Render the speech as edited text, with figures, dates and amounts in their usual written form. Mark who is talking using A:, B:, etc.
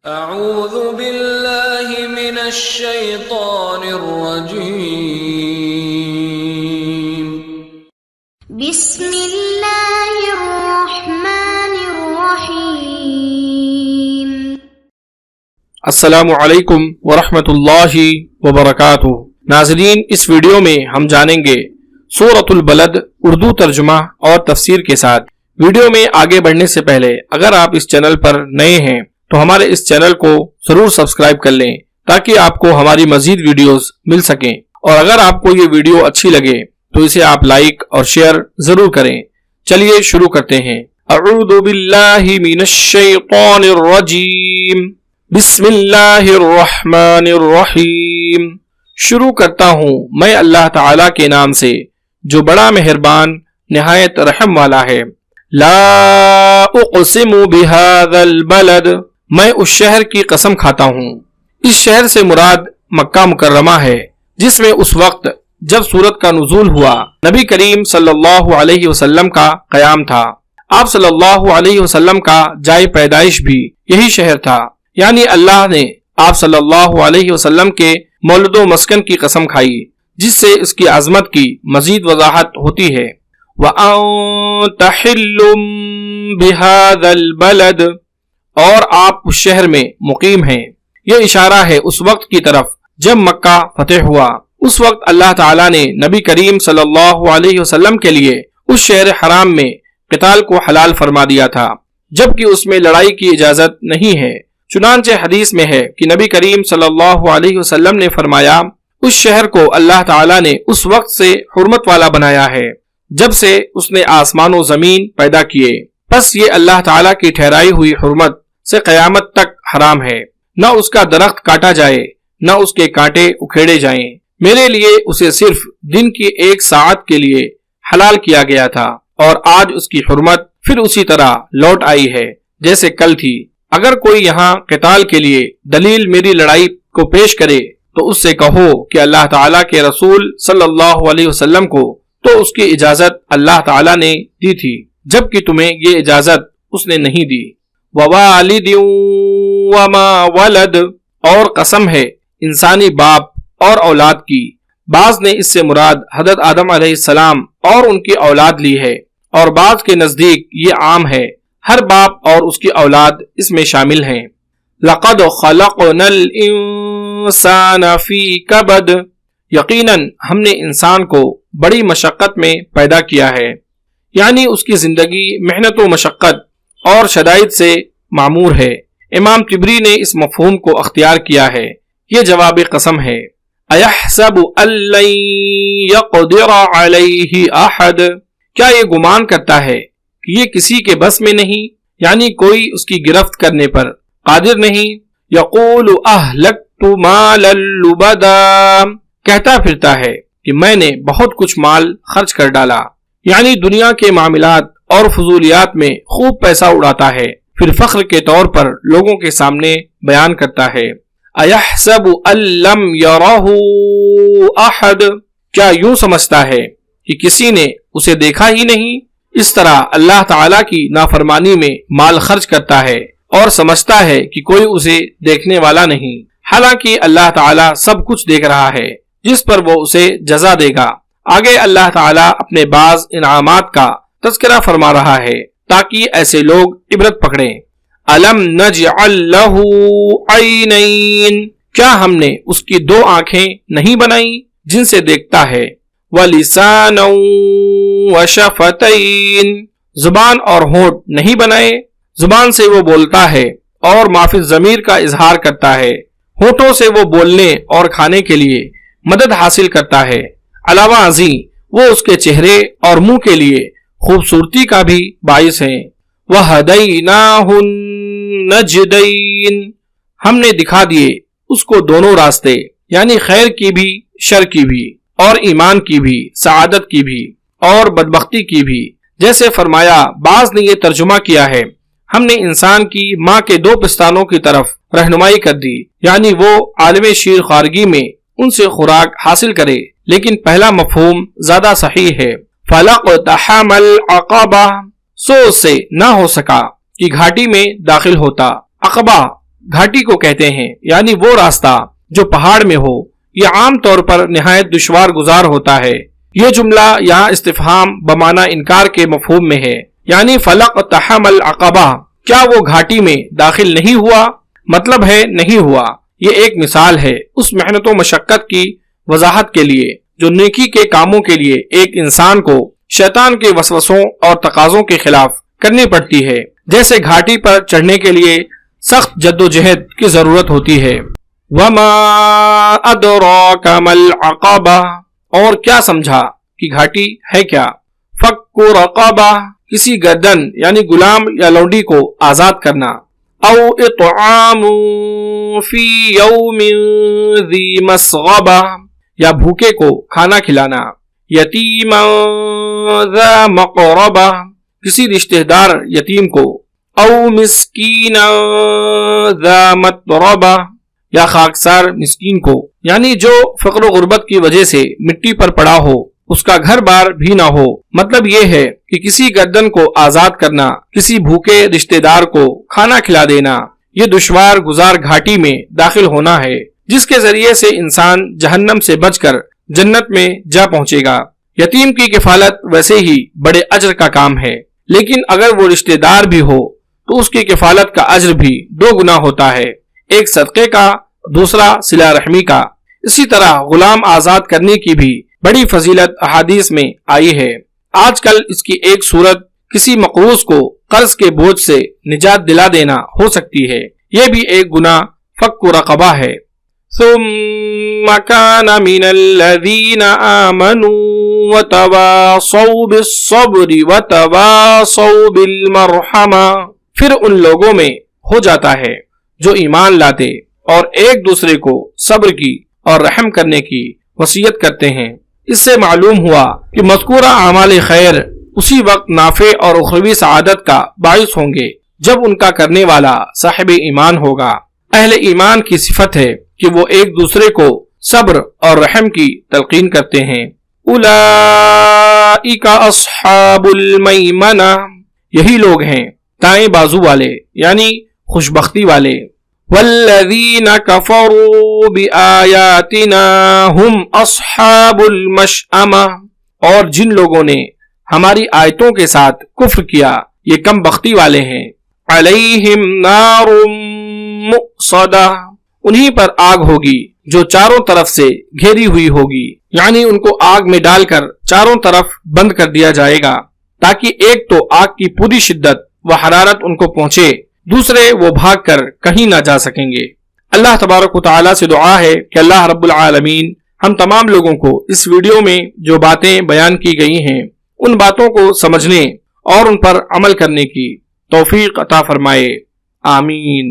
A: اعوذ باللہ من الشیطان الرجیم
B: بسم اللہ الرحمن الرحیم
C: السلام علیکم ورحمۃ اللہ وبرکاتہ۔ ناظرین، اس ویڈیو میں ہم جانیں گے سورۃ البلد اردو ترجمہ اور تفسیر کے ساتھ۔ ویڈیو میں آگے بڑھنے سے پہلے اگر آپ اس چینل پر نئے ہیں تو ہمارے اس چینل کو ضرور سبسکرائب کر لیں تاکہ آپ کو ہماری مزید ویڈیوز مل سکیں، اور اگر آپ کو یہ ویڈیو اچھی لگے تو اسے آپ لائک اور شیئر ضرور کریں۔ چلیے شروع کرتے ہیں۔ اعوذ باللہ من الشیطان الرجیم، بسم اللہ الرحمن الرحیم۔ شروع کرتا ہوں میں اللہ تعالی کے نام سے جو بڑا مہربان نہایت رحم والا ہے۔ لا اقسم بهذا البلد، میں اس شہر کی قسم کھاتا ہوں۔ اس شہر سے مراد مکہ مکرمہ ہے، جس میں اس وقت جب سورت کا نزول ہوا نبی کریم صلی اللہ علیہ وسلم کا قیام تھا۔ آپ صلی اللہ علیہ وسلم کا جائے پیدائش بھی یہی شہر تھا، یعنی اللہ نے آپ صلی اللہ علیہ وسلم کے مولد و مسکن کی قسم کھائی، جس سے اس کی عظمت کی مزید وضاحت ہوتی ہے۔ وَأَنْتَ حِلٌّ بِهَذَا الْبَلَدِ، اور آپ اس شہر میں مقیم ہیں۔ یہ اشارہ ہے اس وقت کی طرف جب مکہ فتح ہوا۔ اس وقت اللہ تعالیٰ نے نبی کریم صلی اللہ علیہ وسلم کے لیے اس شہر حرام میں قتال کو حلال فرما دیا تھا، جبکہ اس میں لڑائی کی اجازت نہیں ہے۔ چنانچہ حدیث میں ہے کہ نبی کریم صلی اللہ علیہ وسلم نے فرمایا، اس شہر کو اللہ تعالیٰ نے اس وقت سے حرمت والا بنایا ہے جب سے اس نے آسمان و زمین پیدا کیے، پس یہ اللہ تعالیٰ کی ٹھہرائی ہوئی حرمت سے قیامت تک حرام ہے۔ نہ اس کا درخت کاٹا جائے، نہ اس کے کانٹے اکھیڑے جائیں۔ میرے لیے اسے صرف دن کی 1 ساعت کے لیے حلال کیا گیا تھا، اور آج اس کی حرمت پھر اسی طرح لوٹ آئی ہے جیسے کل تھی۔ اگر کوئی یہاں قتال کے لیے دلیل میری لڑائی کو پیش کرے تو اس سے کہو کہ اللہ تعالیٰ کے رسول صلی اللہ علیہ وسلم کو تو اس کی اجازت اللہ تعالیٰ نے دی تھی، جبکہ تمہیں یہ اجازت اس نے نہیں دی۔ وَوَالِدٍ وَمَا وَلَدَ، اور قسم ہے انسانی باپ اور اولاد کی۔ بعض نے اس سے مراد حضرت آدم علیہ السلام اور ان کی اولاد لی ہے، اور بعض کے نزدیک یہ عام ہے، ہر باپ اور اس کی اولاد اس میں شامل ہیں۔ لَقَدْ خَلَقْنَا الْإِنسَانَ فِي كَبَدٍ، یقیناً ہم نے انسان کو بڑی مشقت میں پیدا کیا ہے، یعنی اس کی زندگی محنت و مشقت اور شدائد سے معمور ہے۔ امام طبری نے اس مفہوم کو اختیار کیا ہے، یہ جواب قسم ہے۔ اَيَحْسَبُ أَن لَّن يَقْدِرَ عَلَيْهِ أَحَدٌ، کیا یہ گمان کرتا ہے کہ یہ کسی کے بس میں نہیں، یعنی کوئی اس کی گرفت کرنے پر قادر نہیں۔ يَقُولُ أَهْلَكْتُ مَالًا لُبَدًا، کہتا پھرتا ہے کہ میں نے بہت کچھ مال خرچ کر ڈالا، یعنی دنیا کے معاملات اور فضولیات میں خوب پیسہ اڑاتا ہے، پھر فخر کے طور پر لوگوں کے سامنے بیان کرتا ہے۔ اَيَحْسَبُ أَن لَّمْ يَرَهُ أَحَدٌ، کیا یوں سمجھتا ہے کہ کسی نے اسے دیکھا ہی نہیں؟ اس طرح اللہ تعالیٰ کی نافرمانی میں مال خرچ کرتا ہے اور سمجھتا ہے کہ کوئی اسے دیکھنے والا نہیں، حالانکہ اللہ تعالیٰ سب کچھ دیکھ رہا ہے جس پر وہ اسے جزا دے گا۔ آگے اللہ تعالیٰ اپنے بعض انعامات کا تذکرہ فرما رہا ہے تاکہ ایسے لوگ عبرت پکڑیں۔ أَلَمْ نَجْعَلْ لَهُ عَيْنَيْنِ، کیا ہم نے اس کی 2 آنکھیں نہیں بنائیں جن سے دیکھتا ہے؟ وَلِسَانًا وَشَفَتَيْنِ، زبان اور ہونٹ نہیں بنائے؟ زبان سے وہ بولتا ہے اور ما فی الضمیر کا اظہار کرتا ہے، ہونٹوں سے وہ بولنے اور کھانے کے لیے مدد حاصل کرتا ہے۔ علاوہ ازیں وہ اس کے چہرے اور منہ کے لیے خوبصورتی کا بھی باعث ہیں۔ وَهَدَيْنَاهُ النَّجْدَيْنِ، ہم نے دکھا دیے اس کو دونوں راستے، یعنی خیر کی بھی، شر کی بھی، اور ایمان کی بھی، سعادت کی بھی، اور بدبختی کی بھی۔ جیسے فرمایا، بعض نے یہ ترجمہ کیا ہے، ہم نے انسان کی ماں کے 2 پستانوں کی طرف رہنمائی کر دی، یعنی وہ عالم شیر خارگی میں ان سے خوراک حاصل کرے، لیکن پہلا مفہوم زیادہ صحیح ہے۔ فَلَقْتَحَمَ الْعَقَبَةَ، سو سے نہ ہو سکا کہ گھاٹی میں داخل ہوتا۔ عقبہ گھاٹی کو کہتے ہیں، یعنی وہ راستہ جو پہاڑ میں ہو۔ یہ عام طور پر نہایت دشوار گزار ہوتا ہے۔ یہ جملہ یہاں استفہام بمعنی انکار کے مفہوم میں ہے، یعنی فلق تحم العقبہ، کیا وہ گھاٹی میں داخل نہیں ہوا؟ مطلب ہے نہیں ہوا۔ یہ ایک مثال ہے اس محنت و مشقت کی وضاحت کے لیے جو نیکی کے کاموں کے لیے ایک انسان کو شیطان کے وسوسوں اور تقاضوں کے خلاف کرنی پڑتی ہے، جیسے گھاٹی پر چڑھنے کے لیے سخت جد و جہد کی ضرورت ہوتی ہے۔ وما ادراک ما العقبہ، اور کیا سمجھا کہ گھاٹی ہے کیا؟ فک رقبہ، کسی گردن یعنی غلام یا لونڈی کو آزاد کرنا۔ او اطعام فی یوم ذی مسغبہ، یا بھوکے کو کھانا کھلانا۔ یتیما ذا مقربہ، کسی رشتہ دار یتیم کو۔ او مسکینا ذا متربہ، یا خاکسار مسکین کو، یعنی جو فقر و غربت کی وجہ سے مٹی پر پڑا ہو، اس کا گھر بار بھی نہ ہو۔ مطلب یہ ہے کہ کسی گردن کو آزاد کرنا، کسی بھوکے رشتہ دار کو کھانا کھلا دینا، یہ دشوار گزار گھاٹی میں داخل ہونا ہے جس کے ذریعے سے انسان جہنم سے بچ کر جنت میں جا پہنچے گا۔ یتیم کی کفالت ویسے ہی بڑے اجر کا کام ہے، لیکن اگر وہ رشتہ دار بھی ہو تو اس کی کفالت کا اجر بھی 2 گنا ہوتا ہے، ایک صدقے کا، دوسرا صلہ رحمی کا۔ اسی طرح غلام آزاد کرنے کی بھی بڑی فضیلت احادیث میں آئی ہے۔ آج کل اس کی ایک صورت کسی مقروض کو قرض کے بوجھ سے نجات دلا دینا ہو سکتی ہے، یہ بھی ایک گناہ فک رقبہ ہے۔ ثم كان من الذين آمنوا وتواصوا بالصبر وتواصوا بالمرحمة، پھر ان لوگوں میں ہو جاتا ہے جو ایمان لاتے اور ایک دوسرے کو صبر کی اور رحم کرنے کی وصیت کرتے ہیں۔ اس سے معلوم ہوا کہ مذکورہ اعمال خیر اسی وقت نافع اور اخروی سعادت کا باعث ہوں گے جب ان کا کرنے والا صاحب ایمان ہوگا۔ اہل ایمان کی صفت ہے کہ وہ ایک دوسرے کو صبر اور رحم کی تلقین کرتے ہیں۔ اولئک اصحاب المیمنہ، یہی لوگ ہیں دائیں بازو والے یعنی خوشبختی والے۔ والذین کفروا بآیاتنا ہم اصحاب المشأمہ، اور جن لوگوں نے ہماری آیتوں کے ساتھ کفر کیا یہ کم بختی والے ہیں۔ علیہم نار مؤصدہ، انہی پر آگ ہوگی جو چاروں طرف سے گھیری ہوئی ہوگی، یعنی ان کو آگ میں ڈال کر چاروں طرف بند کر دیا جائے گا تاکہ ایک تو آگ کی پوری شدت و حرارت ان کو پہنچے، دوسرے وہ بھاگ کر کہیں نہ جا سکیں گے۔ اللہ تبارک و تعالیٰ سے دعا ہے کہ اللہ رب العالمین ہم تمام لوگوں کو اس ویڈیو میں جو باتیں بیان کی گئی ہیں ان باتوں کو سمجھنے اور ان پر عمل کرنے کی توفیق عطا فرمائے، آمین۔